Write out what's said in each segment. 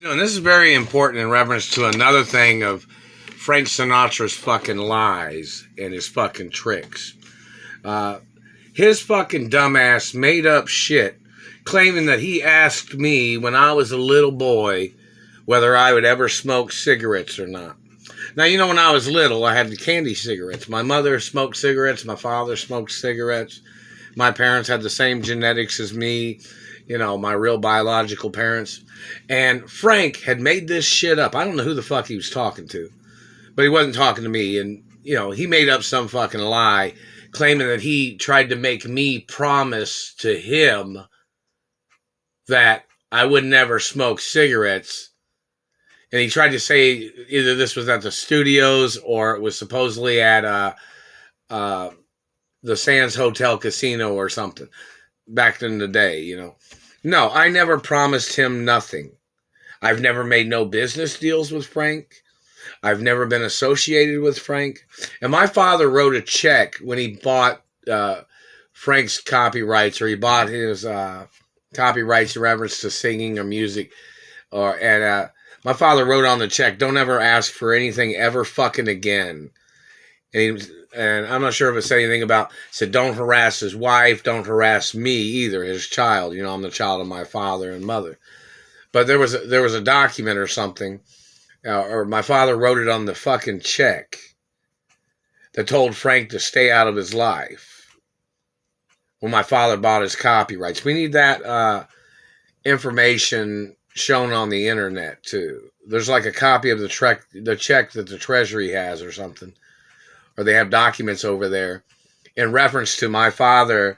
And this is very important in reference to another thing of Frank Sinatra's fucking lies and his fucking tricks. Uh, his fucking dumbass made up shit claiming that he asked me when I was a little boy whether I would ever smoke cigarettes or not. Now, you know, when I was little, I had the candy cigarettes. My mother smoked cigarettes. My father smoked cigarettes. My parents had the same genetics as me, you know, my real biological parents. And Frank had made this shit up. I don't know who the fuck he was talking to, but he wasn't talking to me. And, you know, he made up some fucking lie claiming that he tried to make me promise to him that I would never smoke cigarettes. And he tried to say either this was at the studios or it was supposedly at the Sands Hotel Casino or something back in the day, you know. No, I never promised him nothing. I've never made no business deals with Frank. I've never been associated with Frank. And my father wrote a check when he bought Frank's copyrights, or he bought his copyrights in reference to singing or music. My father wrote on the check, "Don't ever ask for anything ever fucking again." And I'm not sure if it said anything about, said don't harass his wife, don't harass me either, his child. You know, I'm the child of my father and mother. But there was a document or something, or my father wrote it on the fucking check that told Frank to stay out of his life when my father bought his copyrights. We need that information shown on the internet too. There's like a copy of the check that the Treasury has or something, or they have documents over there in reference to my father.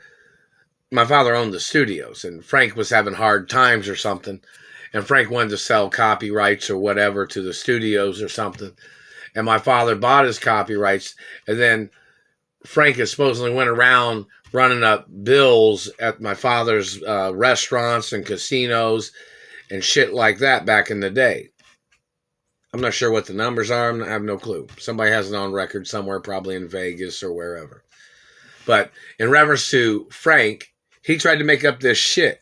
My father owned the studios, and Frank was having hard times or something, and Frank wanted to sell copyrights or whatever to the studios or something, and my father bought his copyrights, and then Frank has supposedly went around running up bills at my father's restaurants and casinos and shit like that back in the day. I'm not sure what the numbers are. I have no clue. Somebody has it on record somewhere, probably in Vegas or wherever. But in reference to Frank, he tried to make up this shit,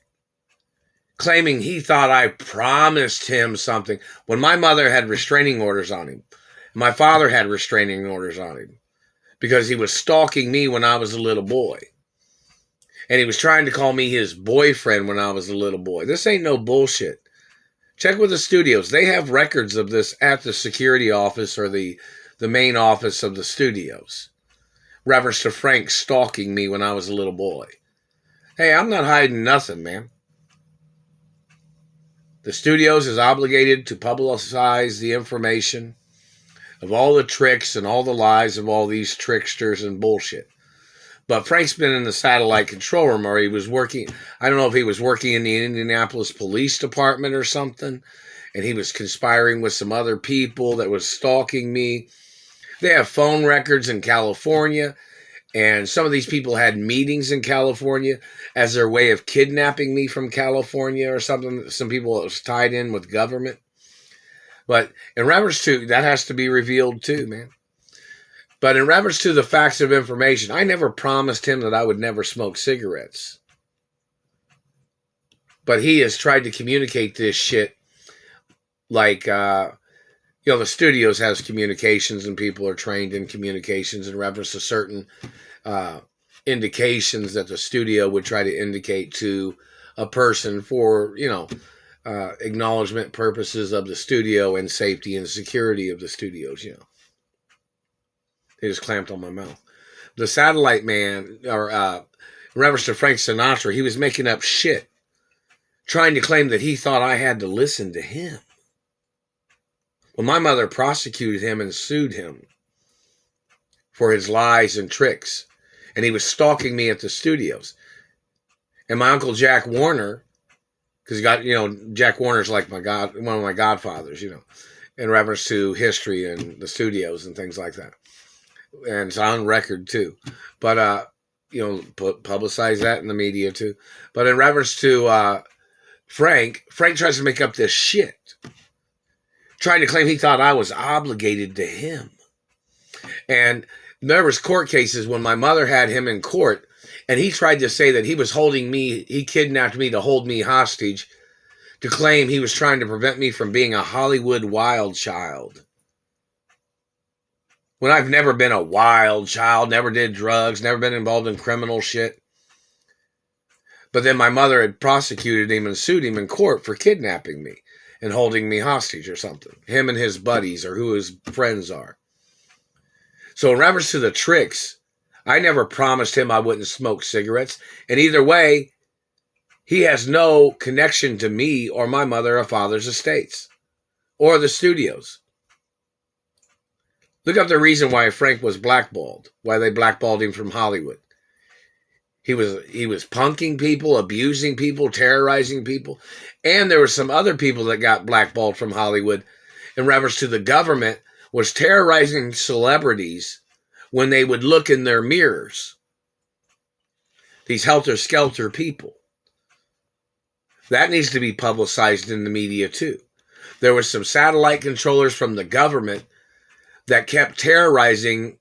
claiming he thought I promised him something when my mother had restraining orders on him. My father had restraining orders on him because he was stalking me when I was a little boy. And he was trying to call me his boyfriend when I was a little boy. This ain't no bullshit. Check with the studios. They have records of this at the security office or the main office of the studios. Reference to Frank stalking me when I was a little boy. Hey, I'm not hiding nothing, man. The studios is obligated to publicize the information of all the tricks and all the lies of all these tricksters and bullshit. But Frank's been in the satellite control room, or he was working, I don't know if he was working in the Indianapolis Police Department or something, and he was conspiring with some other people that was stalking me. They have phone records in California, and some of these people had meetings in California as their way of kidnapping me from California or something. Some people was tied in with government. But in reference to, that has to be revealed too, man. But in reference to the facts of information, I never promised him that I would never smoke cigarettes. But he has tried to communicate this shit like, you know, the studios has communications and people are trained in communications in reference to certain indications that the studio would try to indicate to a person for, you know, acknowledgement purposes of the studio and safety and security of the studios, you know. They just clamped on my mouth. The satellite man, or in reference to Frank Sinatra, he was making up shit, trying to claim that he thought I had to listen to him. Well, my mother prosecuted him and sued him for his lies and tricks. And he was stalking me at the studios. And my uncle Jack Warner, because he got, you know, Jack Warner's like one of my godfathers, you know, in reference to history and the studios and things like that. And it's on record too. But, you know, publicize that in the media too. But in reference to Frank tries to make up this shit, trying to claim he thought I was obligated to him. And there was court cases when my mother had him in court, and he tried to say that he was holding me, he kidnapped me to hold me hostage to claim he was trying to prevent me from being a Hollywood wild child. When I've never been a wild child, never did drugs, never been involved in criminal shit. But then my mother had prosecuted him and sued him in court for kidnapping me and holding me hostage or something. Him and his buddies or who his friends are. So in reference to the tricks, I never promised him I wouldn't smoke cigarettes. And either way, he has no connection to me or my mother or father's estates or the studios. Look up the reason why Frank was blackballed, why they blackballed him from Hollywood. He was punking people, abusing people, terrorizing people. And there were some other people that got blackballed from Hollywood in reference to the government was terrorizing celebrities when they would look in their mirrors. These helter-skelter people. That needs to be publicized in the media too. There were some satellite controllers from the government that kept terrorizing,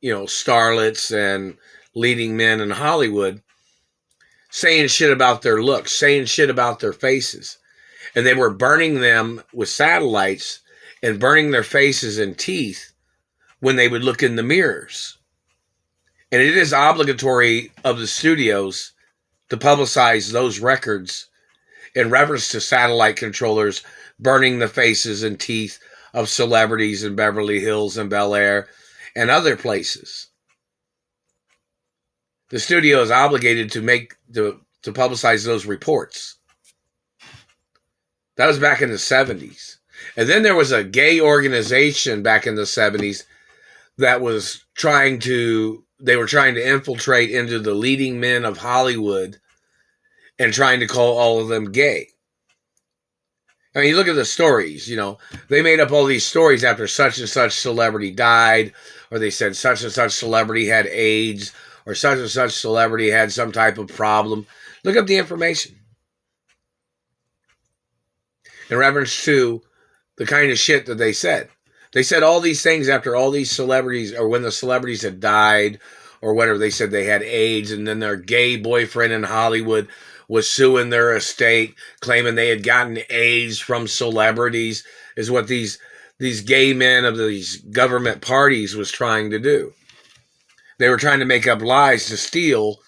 starlets and leading men in Hollywood, saying shit about their looks, saying shit about their faces. And they were burning them with satellites and burning their faces and teeth when they would look in the mirrors. And it is obligatory of the studios to publicize those records in reference to satellite controllers burning the faces and teeth of celebrities in Beverly Hills and Bel Air and other places. The studio is obligated to publicize those reports. That was back in the 70s. And then there was a gay organization back in the 70s that was trying to infiltrate into the leading men of Hollywood and trying to call all of them gay. I mean, you look at the stories, they made up all these stories after such and such celebrity died, or they said such and such celebrity had AIDS, or such and such celebrity had some type of problem. Look up the information. In reference to the kind of shit that they said. They said all these things after all these celebrities, or when the celebrities had died, or whatever. They said they had AIDS, and then their gay boyfriend in Hollywood was suing their estate, claiming they had gotten AIDS from celebrities, is what these gay men of these government parties was trying to do. They were trying to make up lies to steal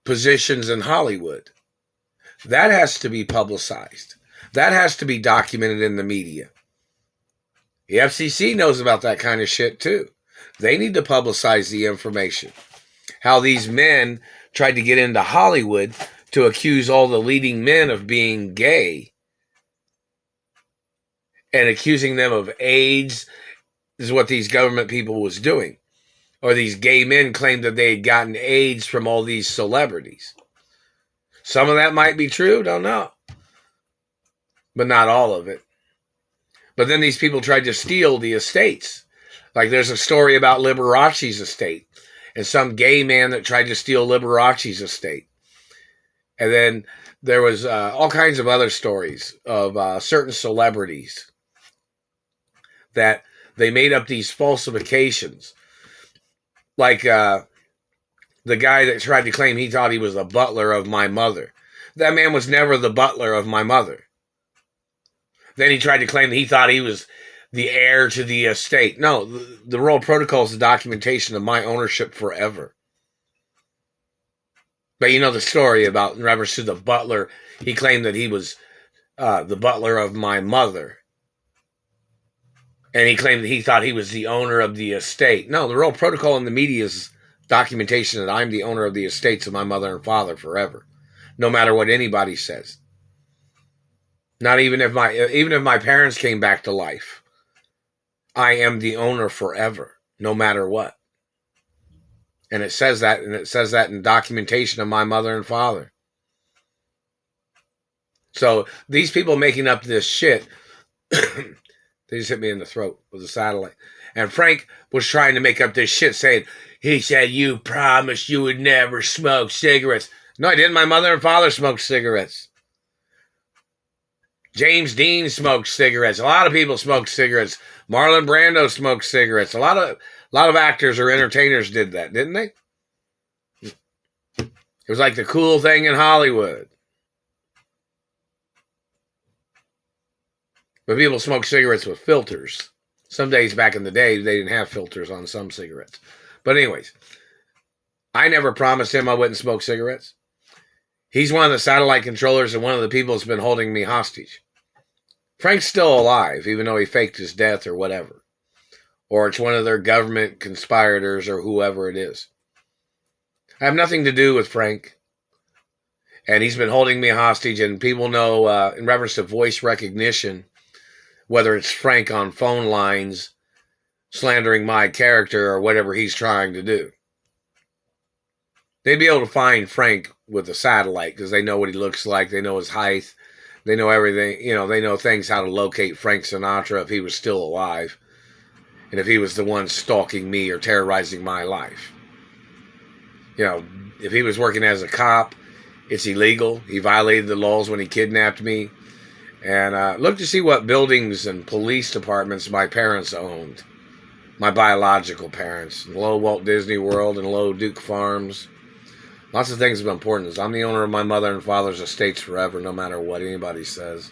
positions in Hollywood. That has to be publicized. That has to be documented in the media. The FCC knows about that kind of shit too. They need to publicize the information. How these men tried to get into Hollywood to accuse all the leading men of being gay and accusing them of AIDS is what these government people was doing. Or these gay men claimed that they had gotten AIDS from all these celebrities. Some of that might be true, don't know. But not all of it. But then these people tried to steal the estates. Like there's a story about Liberace's estate. And some gay man that tried to steal Liberace's estate. And then there was all kinds of other stories of certain celebrities that they made up these falsifications. Like the guy that tried to claim he thought he was the butler of my mother. That man was never the butler of my mother. Then he tried to claim that he thought he was the heir to the estate. No, the Royal Protocol is the documentation of my ownership forever. But you know the story about, in reference to the butler, he claimed that he was the butler of my mother. And he claimed that he thought he was the owner of the estate. No, the Royal Protocol in the media is documentation that I'm the owner of the estates of my mother and father forever. No matter what anybody says. Not even if my parents came back to life. I am the owner forever, no matter what. And it says that in documentation of my mother and father. So these people making up this shit, they just hit me in the throat with a satellite. And Frank was trying to make up this shit saying, he said, you promised you would never smoke cigarettes. No, I didn't. My mother and father smoked cigarettes. James Dean smoked cigarettes. A lot of people smoked cigarettes. Marlon Brando smoked cigarettes. A lot of actors or entertainers did that, didn't they? It was like the cool thing in Hollywood. But people smoke cigarettes with filters. Some days back in the day, they didn't have filters on some cigarettes. But anyways, I never promised him I wouldn't smoke cigarettes. He's one of the satellite controllers and one of the people that's been holding me hostage. Frank's still alive, even though he faked his death or whatever. Or it's one of their government conspirators or whoever it is. I have nothing to do with Frank. And he's been holding me hostage, and people know, in reference to voice recognition, whether it's Frank on phone lines slandering my character or whatever he's trying to do. They'd be able to find Frank with a satellite because they know what he looks like. They know his height. They know everything. You know, they know things how to locate Frank Sinatra if he was still alive. And if he was the one stalking me or terrorizing my life. You know, if he was working as a cop, it's illegal. He violated the laws when he kidnapped me. And look to see what buildings and police departments my parents owned. My biological parents. Low Walt Disney World and Low Duke Farms. Lots of things of importance. I'm the owner of my mother and father's estates forever, no matter what anybody says.